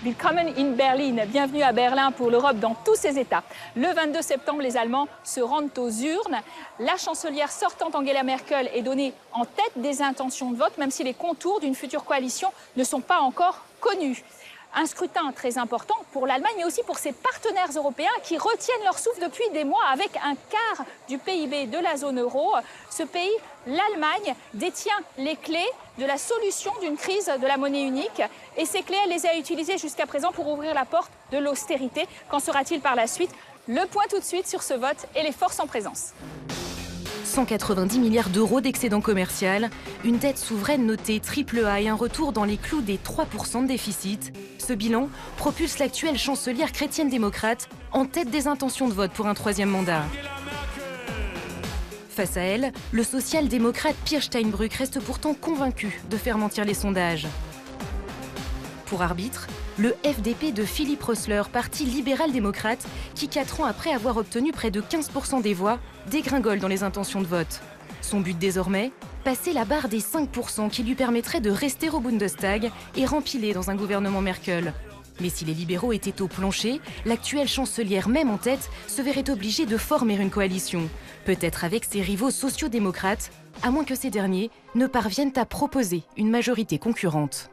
Willkommen in Berlin. Bienvenue à Berlin pour l'Europe dans tous ses États. Le 22 septembre, les Allemands se rendent aux urnes. La chancelière sortante Angela Merkel est donnée en tête des intentions de vote, même si les contours d'une future coalition ne sont pas encore connus. Un scrutin très important pour l'Allemagne, mais aussi pour ses partenaires européens qui retiennent leur souffle depuis des mois avec un quart du PIB de la zone euro. Ce pays, l'Allemagne, détient les clés de la solution d'une crise de la monnaie unique. Et ces clés, elle les a utilisées jusqu'à présent pour ouvrir la porte de l'austérité. Qu'en sera-t-il par la suite? Le point tout de suite sur ce vote et les forces en présence. 190 milliards d'euros d'excédent commercial, une dette souveraine notée AAA et un retour dans les clous des 3% de déficit. Ce bilan propulse l'actuelle chancelière chrétienne-démocrate en tête des intentions de vote pour un troisième mandat. Face à elle, le social-démocrate Pierre Steinbrück reste pourtant convaincu de faire mentir les sondages. Pour arbitre, le FDP de Philippe Rösler, parti libéral-démocrate, qui 4 ans après avoir obtenu près de 15% des voix, dégringole dans les intentions de vote. Son but désormais, passer la barre des 5% qui lui permettrait de rester au Bundestag et rempiler dans un gouvernement Merkel. Mais si les libéraux étaient au plancher, l'actuelle chancelière, même en tête, se verrait obligée de former une coalition. Peut-être avec ses rivaux sociaux-démocrates, à moins que ces derniers ne parviennent à proposer une majorité concurrente.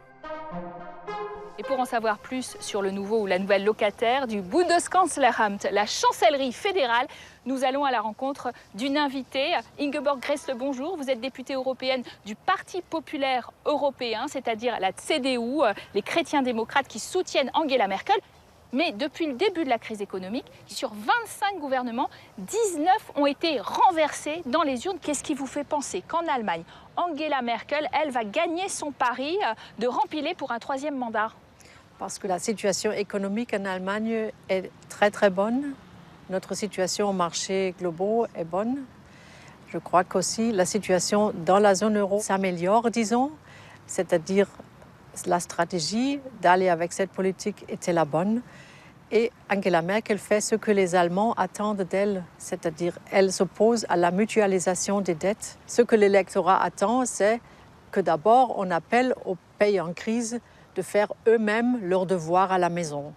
Et pour en savoir plus sur le nouveau ou la nouvelle locataire du Bundeskanzleramt, la chancellerie fédérale, nous allons à la rencontre d'une invitée. Ingeborg Grässle, bonjour. Vous êtes députée européenne du Parti populaire européen, c'est-à-dire la CDU, les chrétiens-démocrates qui soutiennent Angela Merkel. Mais depuis le début de la crise économique, sur 25 gouvernements, 19 ont été renversés dans les urnes. Qu'est-ce qui vous fait penser qu'en Allemagne, Angela Merkel, elle va gagner son pari de rempiler pour un troisième mandat? Parce que la situation économique en Allemagne est très bonne. Notre situation au marché global est bonne. Je crois qu'aussi la situation dans la zone euro s'améliore, disons. C'est-à-dire la stratégie d'aller avec cette politique était la bonne. Et Angela Merkel fait ce que les Allemands attendent d'elle, c'est-à-dire elle s'oppose à la mutualisation des dettes. Ce que l'électorat attend, c'est que d'abord on appelle aux pays en crise de faire eux-mêmes leurs devoirs à la maison.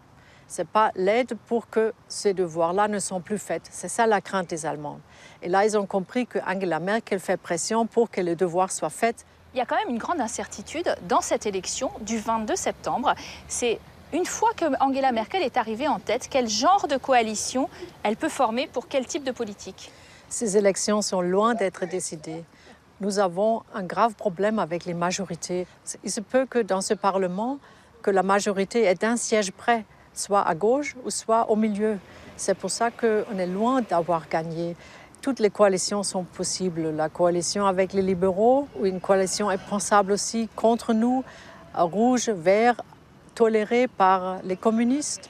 Ce n'est pas l'aide pour que ces devoirs-là ne sont plus faits. C'est ça la crainte des Allemands. Et là, ils ont compris que Angela Merkel fait pression pour que les devoirs soient faits. Il y a quand même une grande incertitude dans cette élection du 22 septembre. C'est une fois que Angela Merkel est arrivée en tête, quel genre de coalition elle peut former pour quel type de politique? Ces élections sont loin d'être décidées. Nous avons un grave problème avec les majorités. Il se peut que dans ce Parlement, que la majorité est d'un siège près, soit à gauche ou soit au milieu. C'est pour ça qu'on est loin d'avoir gagné. Toutes les coalitions sont possibles. La coalition avec les libéraux, ou une coalition est pensable aussi contre nous, rouge, vert, toléré par les communistes.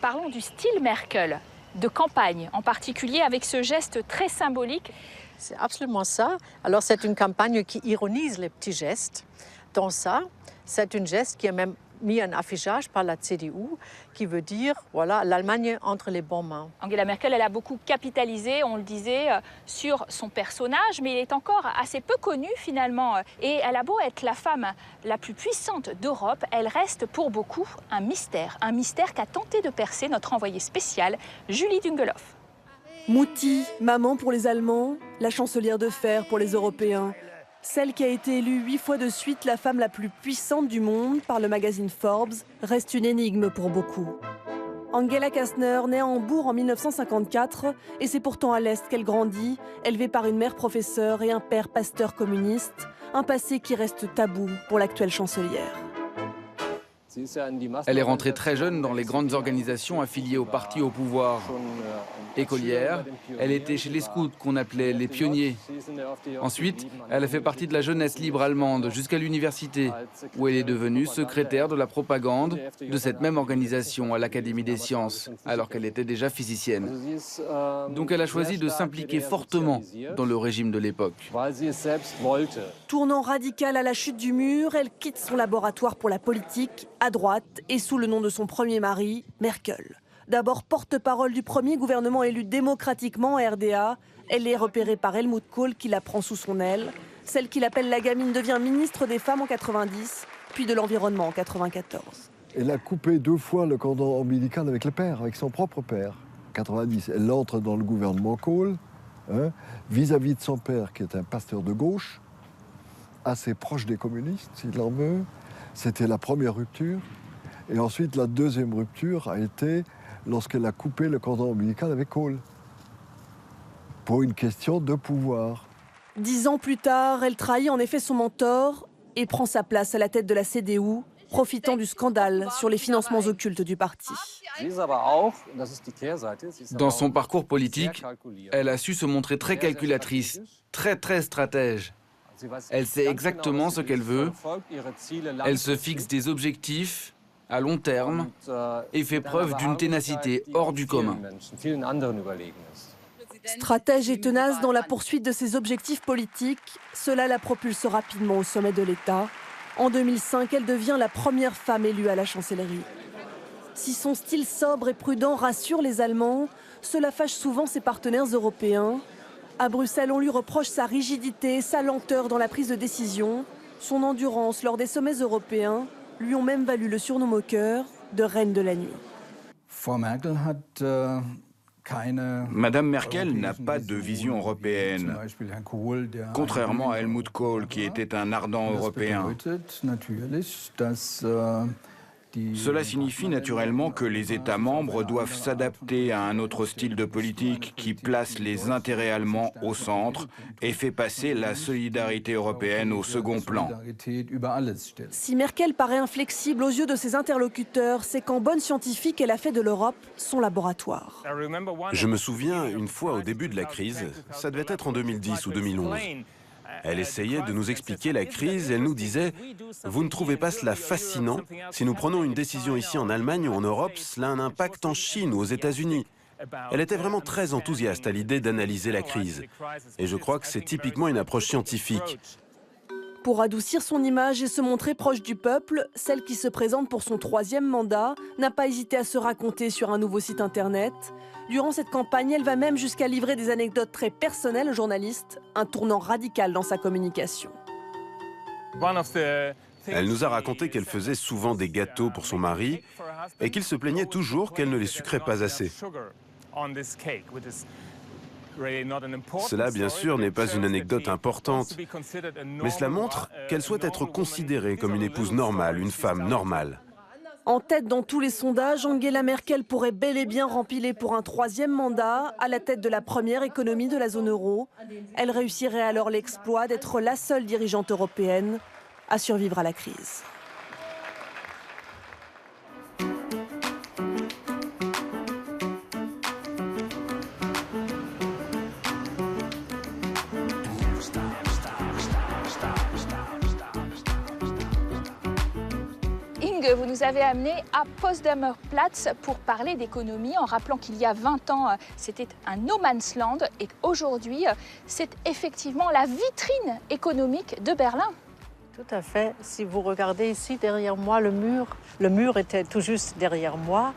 Parlons du style Merkel, de campagne, en particulier avec ce geste très symbolique. C'est absolument ça. Alors c'est une campagne qui ironise les petits gestes. Dans ça, c'est un geste qui est même mis en affichage par la CDU, qui veut dire, voilà, l'Allemagne entre les bonnes mains. Angela Merkel, elle a beaucoup capitalisé, on le disait, sur son personnage, mais il est encore assez peu connu finalement. Et elle a beau être la femme la plus puissante d'Europe, elle reste pour beaucoup un mystère qu'a tenté de percer notre envoyée spéciale, Julie Dungeloff. Mutti, maman pour les Allemands, la chancelière de fer pour les Européens. Celle qui a été élue 8 fois de suite la femme la plus puissante du monde par le magazine Forbes reste une énigme pour beaucoup. Angela Kästner naît à Hambourg en 1954 et c'est pourtant à l'Est qu'elle grandit, élevée par une mère professeure et un père pasteur communiste, un passé qui reste tabou pour l'actuelle chancelière. Elle est rentrée très jeune dans les grandes organisations affiliées au parti au pouvoir. Écolière, elle était chez les scouts qu'on appelait les pionniers. Ensuite, elle a fait partie de la jeunesse libre allemande jusqu'à l'université, où elle est devenue secrétaire de la propagande de cette même organisation à l'Académie des sciences, alors qu'elle était déjà physicienne. Donc elle a choisi de s'impliquer fortement dans le régime de l'époque. Tournant radical à la chute du mur, elle quitte son laboratoire pour la politique, à droite et sous le nom de son premier mari, Merkel. D'abord porte-parole du premier gouvernement élu démocratiquement à RDA, elle est repérée par Helmut Kohl qui la prend sous son aile. Celle qu'il appelle la gamine devient ministre des Femmes en 90, puis de l'Environnement en 94. Elle a coupé 2 fois le cordon ombilical avec le père, avec son propre père. En 90, elle entre dans le gouvernement Kohl, vis-à-vis de son père, qui est un pasteur de gauche, assez proche des communistes, s'il en veut. C'était la première rupture. Et ensuite, la deuxième rupture a été lorsqu'elle a coupé le cordon ombilical avec Kohl, pour une question de pouvoir. 10 ans plus tard, elle trahit en effet son mentor et prend sa place à la tête de la CDU, profitant du scandale sur les financements occultes du parti. Dans son parcours politique, elle a su se montrer très calculatrice, très stratège. Elle sait exactement ce qu'elle veut, elle se fixe des objectifs à long terme et fait preuve d'une ténacité hors du commun. Stratège et tenace dans la poursuite de ses objectifs politiques, cela la propulse rapidement au sommet de l'État. En 2005, elle devient la première femme élue à la chancellerie. Si son style sobre et prudent rassure les Allemands, cela fâche souvent ses partenaires européens. À Bruxelles, on lui reproche sa rigidité, sa lenteur dans la prise de décision. Son endurance lors des sommets européens lui ont même valu le surnom moqueur de reine de la nuit. Madame Merkel n'a pas de vision européenne, contrairement à Helmut Kohl, qui était un ardent européen. Cela signifie naturellement que les États membres doivent s'adapter à un autre style de politique qui place les intérêts allemands au centre et fait passer la solidarité européenne au second plan. Si Merkel paraît inflexible aux yeux de ses interlocuteurs, c'est qu'en bonne scientifique, elle a fait de l'Europe son laboratoire. Je me souviens, une fois au début de la crise, ça devait être en 2010 ou 2011, elle essayait de nous expliquer la crise, elle nous disait « Vous ne trouvez pas cela fascinant? Si nous prenons une décision ici en Allemagne ou en Europe, cela a un impact en Chine ou aux États-Unis. » Elle était vraiment très enthousiaste à l'idée d'analyser la crise. Et je crois que c'est typiquement une approche scientifique. Pour adoucir son image et se montrer proche du peuple, celle qui se présente pour son 3e mandat n'a pas hésité à se raconter sur un nouveau site internet. Durant cette campagne, elle va même jusqu'à livrer des anecdotes très personnelles aux journalistes, un tournant radical dans sa communication. Elle nous a raconté qu'elle faisait souvent des gâteaux pour son mari et qu'il se plaignait toujours qu'elle ne les sucrait pas assez. Cela, bien sûr, n'est pas une anecdote importante, mais cela montre qu'elle souhaite être considérée comme une épouse normale, une femme normale. En tête dans tous les sondages, Angela Merkel pourrait bel et bien rempiler pour un 3e mandat à la tête de la première économie de la zone euro. Elle réussirait alors l'exploit d'être la seule dirigeante européenne à survivre à la crise. Vous nous avez amené à Potsdamer Platz pour parler d'économie en rappelant qu'il y a 20 ans, c'était un no man's land et aujourd'hui, c'est effectivement la vitrine économique de Berlin. Tout à fait. Si vous regardez ici derrière moi, le mur était tout juste derrière moi.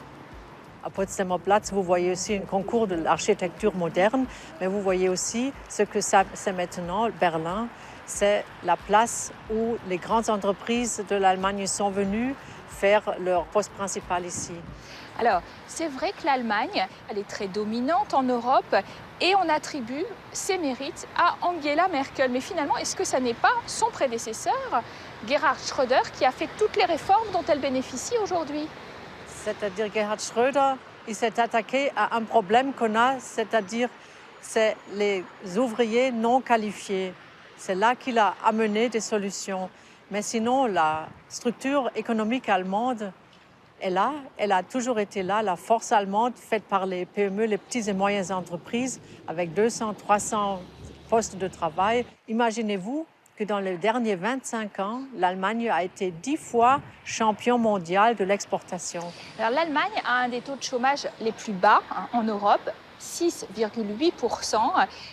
À Potsdamer Platz, vous voyez aussi un concours de l'architecture moderne, mais vous voyez aussi ce que c'est maintenant, Berlin. C'est la place où les grandes entreprises de l'Allemagne sont venues faire leur poste principal ici. Alors, c'est vrai que l'Allemagne, elle est très dominante en Europe et on attribue ses mérites à Angela Merkel. Mais finalement, est-ce que ça n'est pas son prédécesseur, Gerhard Schröder, qui a fait toutes les réformes dont elle bénéficie aujourd'hui? C'est-à-dire Gerhard Schröder, il s'est attaqué à un problème qu'on a, c'est-à-dire c'est les ouvriers non qualifiés. C'est là qu'il a amené des solutions. Mais sinon, la structure économique allemande est là. Elle a toujours été là. La force allemande, faite par les PME, les petites et moyennes entreprises, avec 200, 300 postes de travail. Imaginez-vous que dans les derniers 25 ans, l'Allemagne a été 10 fois champion mondial de l'exportation. Alors l'Allemagne a un des taux de chômage les plus bas en Europe. 6,8%,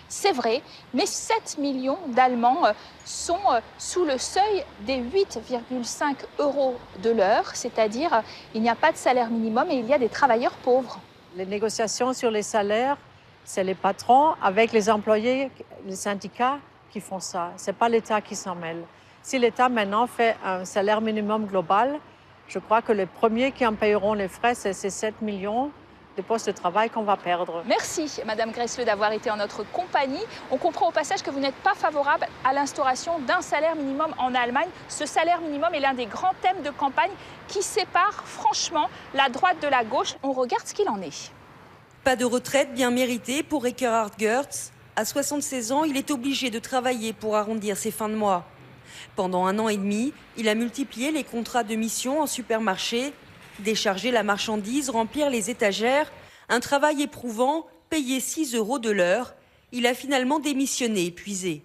c'est vrai, mais 7 millions d'Allemands sont sous le seuil des 8,5 € de l'heure, c'est-à-dire il n'y a pas de salaire minimum et il y a des travailleurs pauvres. Les négociations sur les salaires, c'est les patrons avec les employés, les syndicats qui font ça. Ce n'est pas l'État qui s'en mêle. Si l'État maintenant fait un salaire minimum global, Je crois que les premiers qui en payeront les frais, c'est ces 7 millions de postes de travail qu'on va perdre. Merci, Madame Gressle, d'avoir été en notre compagnie. On comprend au passage que vous n'êtes pas favorable à l'instauration d'un salaire minimum en Allemagne. Ce salaire minimum est l'un des grands thèmes de campagne qui sépare franchement la droite de la gauche. On regarde ce qu'il en est. Pas de retraite bien méritée pour Eckehard Goertz. À 76 ans, il est obligé de travailler pour arrondir ses fins de mois. Pendant 1 an et demi, il a multiplié les contrats de mission en supermarché, décharger la marchandise, remplir les étagères, un travail éprouvant, payé 6 € de l'heure. Il a finalement démissionné, épuisé.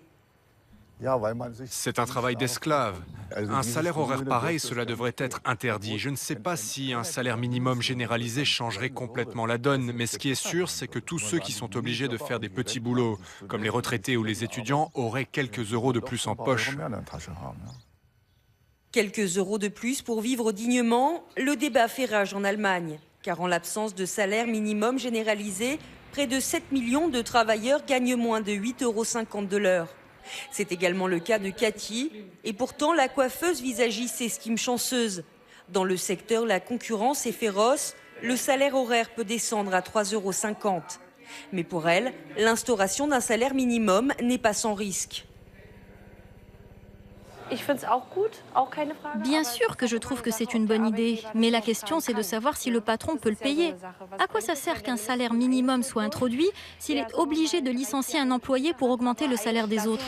C'est un travail d'esclave. Un salaire horaire pareil, cela devrait être interdit. Je ne sais pas si un salaire minimum généralisé changerait complètement la donne, mais ce qui est sûr, c'est que tous ceux qui sont obligés de faire des petits boulots, comme les retraités ou les étudiants, auraient quelques euros de plus en poche. Quelques euros de plus pour vivre dignement, le débat fait rage en Allemagne. Car en l'absence de salaire minimum généralisé, près de 7 millions de travailleurs gagnent moins de 8,50 € de l'heure. C'est également le cas de Cathy, et pourtant la coiffeuse visagiste s'estime chanceuse. Dans le secteur, la concurrence est féroce, le salaire horaire peut descendre à 3,50 €. Mais pour elle, l'instauration d'un salaire minimum n'est pas sans risque. Bien sûr que je trouve que c'est une bonne idée, mais la question c'est de savoir si le patron peut le payer. À quoi ça sert qu'un salaire minimum soit introduit s'il est obligé de licencier un employé pour augmenter le salaire des autres?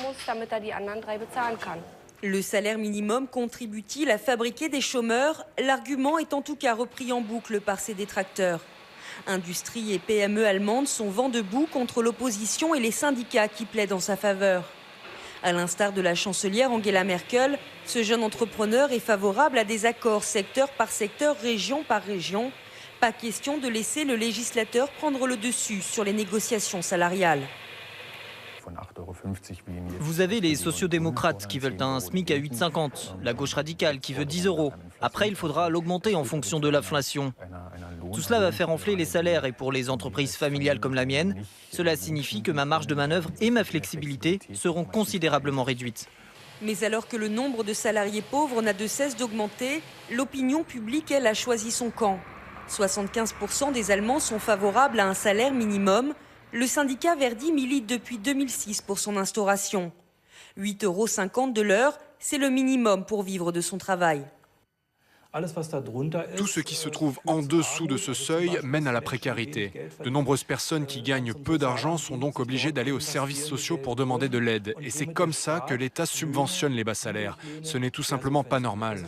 Le salaire minimum contribue-t-il à fabriquer des chômeurs? L'argument est en tout cas repris en boucle par ses détracteurs. Industrie et PME allemandes sont vent debout contre l'opposition et les syndicats qui plaident en sa faveur. À l'instar de la chancelière Angela Merkel, ce jeune entrepreneur est favorable à des accords secteur par secteur, région par région. Pas question de laisser le législateur prendre le dessus sur les négociations salariales. Vous avez les sociodémocrates qui veulent un SMIC à 8,50, la gauche radicale qui veut 10 €. Après, il faudra l'augmenter en fonction de l'inflation. Tout cela va faire enfler les salaires et pour les entreprises familiales comme la mienne, cela signifie que ma marge de manœuvre et ma flexibilité seront considérablement réduites. Mais alors que le nombre de salariés pauvres n'a de cesse d'augmenter, l'opinion publique, elle, a choisi son camp. 75% des Allemands sont favorables à un salaire minimum. Le syndicat Verdi milite depuis 2006 pour son instauration. 8,50 € de l'heure, c'est le minimum pour vivre de son travail. Tout ce qui se trouve en dessous de ce seuil mène à la précarité. De nombreuses personnes qui gagnent peu d'argent sont donc obligées d'aller aux services sociaux pour demander de l'aide. Et c'est comme ça que l'État subventionne les bas salaires. Ce n'est tout simplement pas normal.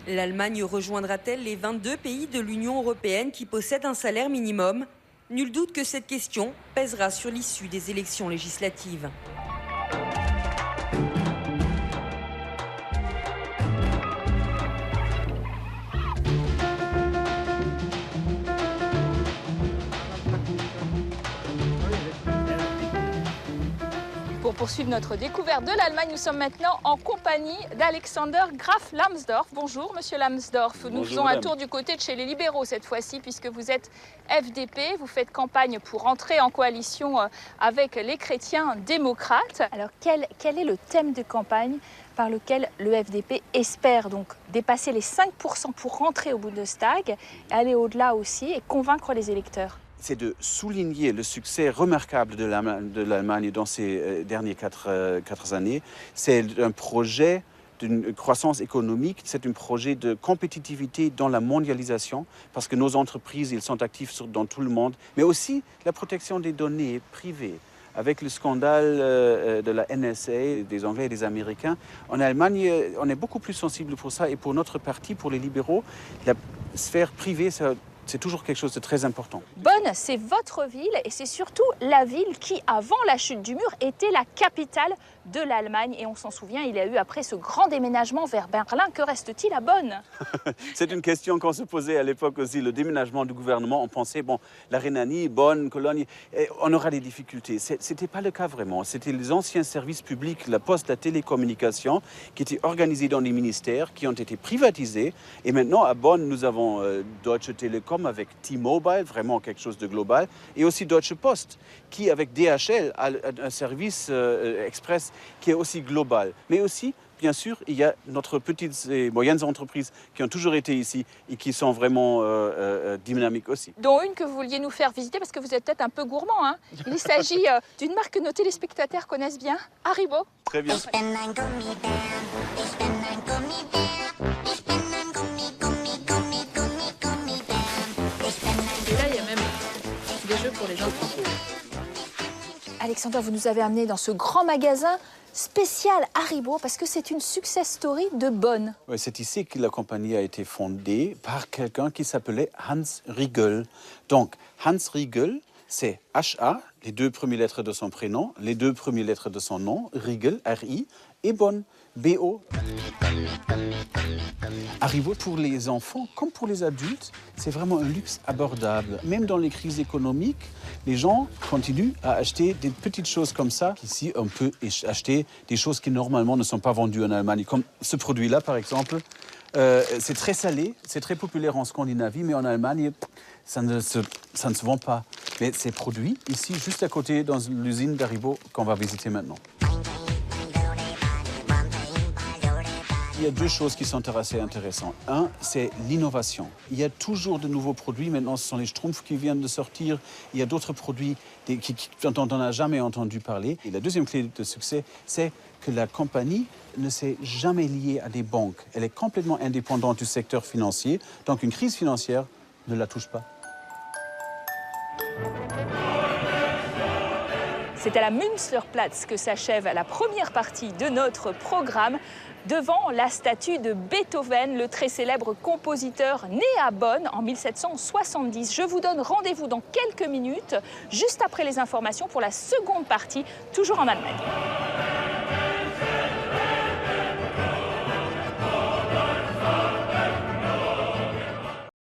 L'Allemagne rejoindra-t-elle les 22 pays de l'Union européenne qui possèdent un salaire minimum? Nul doute que cette question pèsera sur l'issue des élections législatives. Pour poursuivre notre découverte de l'Allemagne, nous sommes maintenant en compagnie d'Alexander Graf Lambsdorff. Bonjour Monsieur Lambsdorff. Nous faisons un tour du côté de chez les libéraux cette fois-ci puisque vous êtes FDP. Vous faites campagne pour entrer en coalition avec les chrétiens démocrates. Alors quel est le thème de campagne par lequel le FDP espère donc dépasser les 5% pour rentrer au Bundestag, aller au-delà aussi et convaincre les électeurs? C'est de souligner le succès remarquable de l'Allemagne dans ces dernières quatre années. C'est un projet d'une croissance économique, c'est un projet de compétitivité dans la mondialisation, parce que nos entreprises, ils sont actifs dans tout le monde, mais aussi la protection des données privées. Avec le scandale de la NSA, des Anglais et des Américains, en Allemagne, on est beaucoup plus sensible pour ça. Et pour notre parti, pour les libéraux, la sphère privée, c'est toujours quelque chose de très important. Bonn, c'est votre ville et c'est surtout la ville qui, avant la chute du mur, était la capitale de l'Allemagne. Et on s'en souvient, il y a eu après ce grand déménagement vers Berlin. Que reste-t-il à Bonn? C'est une question qu'on se posait à l'époque aussi, le déménagement du gouvernement. On pensait, bon, la Rhénanie, Bonn, Cologne, on aura des difficultés. Ce n'était pas le cas vraiment. C'était les anciens services publics, la poste, la télécommunication, qui étaient organisés dans les ministères, qui ont été privatisés. Et maintenant, à Bonn, nous avons Deutsche Telekom, avec T-Mobile, vraiment quelque chose de global, et aussi Deutsche Post, qui avec DHL a un service express qui est aussi global. Mais aussi bien sûr, il y a notre petites et moyennes entreprises qui ont toujours été ici et qui sont vraiment dynamiques aussi. Dont une que vous vouliez nous faire visiter parce que vous êtes peut-être un peu gourmand. Hein. Il s'agit d'une marque que nos téléspectateurs connaissent bien, Haribo. Très bien. Et là, il y a même des jeux pour les enfants. Alexandra, vous nous avez amené dans ce grand magasin spécial Haribo parce que c'est une success story de bonne. Ouais, c'est ici que la compagnie a été fondée par quelqu'un qui s'appelait Hans Riegel. Donc, Hans Riegel, c'est H-A, les 2 premières lettres de son prénom, les 2 premières lettres de son nom, Riegel, R-I, et Bonn, B-O. Haribo, pour les enfants comme pour les adultes, c'est vraiment un luxe abordable. Même dans les crises économiques, les gens continuent à acheter des petites choses comme ça. Ici, on peut acheter des choses qui normalement ne sont pas vendues en Allemagne. Comme ce produit-là, par exemple. C'est très salé, c'est très populaire en Scandinavie, mais en Allemagne, ça ne se vend pas. Mais c'est produit ici, juste à côté, dans l'usine d'Haribo qu'on va visiter maintenant. Il y a 2 choses qui sont assez intéressantes. Un, c'est l'innovation. Il y a toujours de nouveaux produits. Maintenant, ce sont les Schtroumpfs qui viennent de sortir. Il y a d'autres produits dont on n'a jamais entendu parler. Et la deuxième clé de succès, c'est que la compagnie ne s'est jamais liée à des banques. Elle est complètement indépendante du secteur financier. Donc, une crise financière ne la touche pas. C'est à la Münsterplatz que s'achève la première partie de notre programme. Devant la statue de Beethoven, le très célèbre compositeur né à Bonn en 1770. Je vous donne rendez-vous dans quelques minutes, juste après les informations pour la seconde partie, toujours en Allemagne.